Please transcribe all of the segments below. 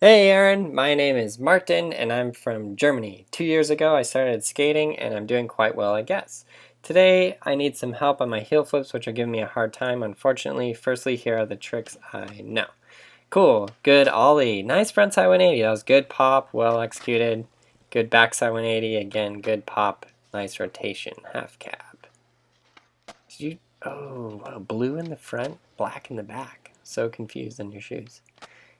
Hey Aaron, my name is Martin and I'm from Germany. 2 years ago I started skating and I'm doing quite well, I guess. Today I need some help on my heel flips, which are giving me a hard time, unfortunately. Firstly, here are the tricks I know. Cool, good ollie, nice frontside 180, that was good pop, well executed. Good backside 180, again, good pop, nice rotation, half cab. Did you, oh, wow, blue in the front, black in the back. So confused on your shoes.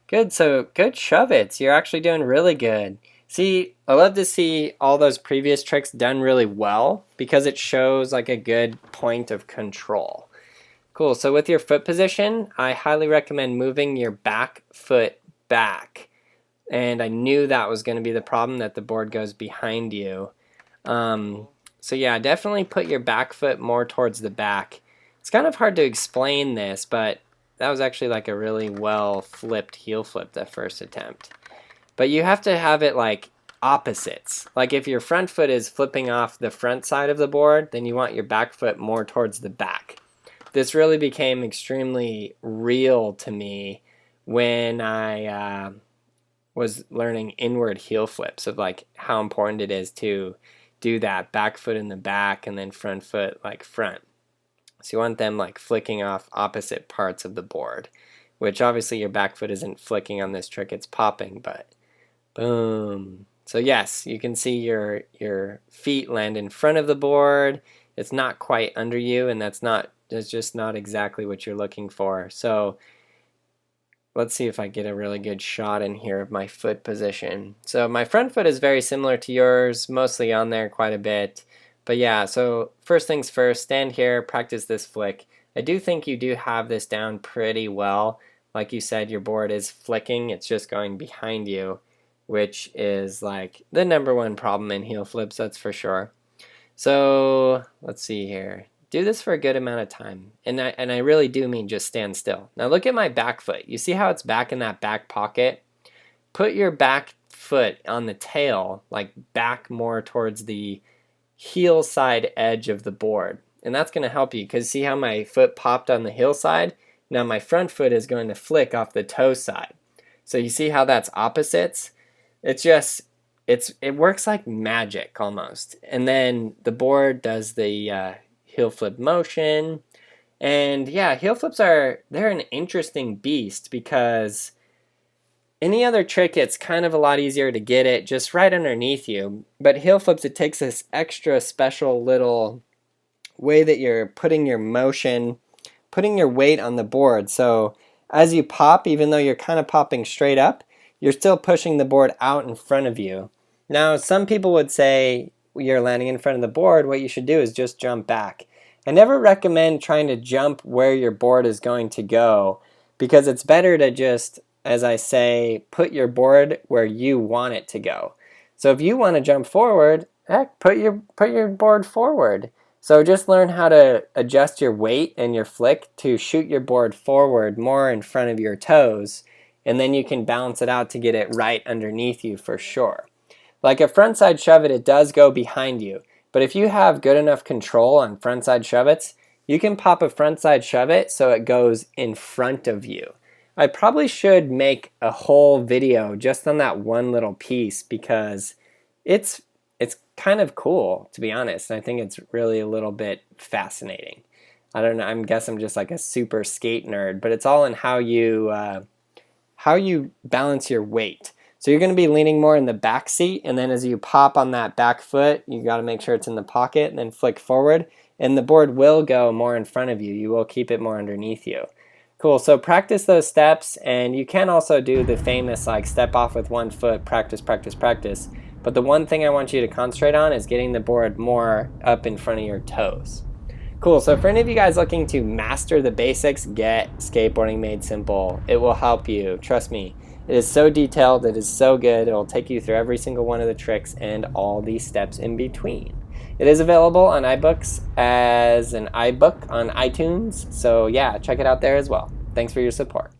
Good, so good shove-its. You're actually doing really good. See, I love to see all those previous tricks done really well because it shows like a good point of control. Cool, so with your foot position, I highly recommend moving your back foot back. And I knew that was going to be the problem, that the board goes behind you. So yeah, definitely put your back foot more towards the back. It's kind of hard to explain this, but that was actually like a really well flipped heel flip that first attempt. But you have to have it like opposites. Like if your front foot is flipping off the front side of the board, then you want your back foot more towards the back. This really became extremely real to me when I was learning inward heel flips, of like how important it is to do that back foot in the back and then front foot like front. So you want them like flicking off opposite parts of the board, which obviously your back foot isn't flicking on this trick, it's popping, but boom. So yes, you can see your feet land in front of the board. It's not quite under you, and that's just not exactly what you're looking for. So let's see if I get a really good shot in here of my foot position. So my front foot is very similar to yours, mostly on there quite a bit. But yeah, so first things first, stand here, practice this flick. I do think you do have this down pretty well. Like you said, your board is flicking, it's just going behind you, which is like the #1 problem in heel flips, that's for sure. So let's see here. Do this for a good amount of time. And I really do mean just stand still. Now look at my back foot. You see how it's back in that back pocket? Put your back foot on the tail, like back more towards the heel side edge of the board. And that's going to help you, because see how my foot popped on the heel side? Now my front foot is going to flick off the toe side. So you see how that's opposites? It works like magic almost. And then the board does the heel flip motion. And yeah, heel flips they're an interesting beast, because any other trick, it's kind of a lot easier to get it just right underneath you. But heel flips, it takes this extra special little way that you're putting your motion, putting your weight on the board. So as you pop, even though you're kind of popping straight up, you're still pushing the board out in front of you. Now, some people would say you're landing in front of the board, what you should do is just jump back. I never recommend trying to jump where your board is going to go, because it's better to just, as I say, put your board where you want it to go. So if you want to jump forward, heck, put your board forward. So just learn how to adjust your weight and your flick to shoot your board forward more in front of your toes, and then you can balance it out to get it right underneath you for sure. Like a frontside shove-it, it does go behind you. But if you have good enough control on frontside shove-its, you can pop a frontside shove-it so it goes in front of you. I probably should make a whole video just on that one little piece, because it's kind of cool, to be honest. I think it's really a little bit fascinating. I don't know, I guess I'm just like a super skate nerd, but it's all in how you balance your weight. So you're going to be leaning more in the back seat, and then as you pop on that back foot, you got to make sure it's in the pocket, and then flick forward, and the board will go more in front of you. You will keep it more underneath you. Cool, so practice those steps, and you can also do the famous like step off with one foot, practice, practice, practice. But the one thing I want you to concentrate on is getting the board more up in front of your toes. Cool, so for any of you guys looking to master the basics, get Skateboarding Made Simple. It will help you, trust me. It is so detailed, it is so good, it will take you through every single one of the tricks and all these steps in between. It is available on iBooks as an iBook on iTunes, so yeah, check it out there as well. Thanks for your support.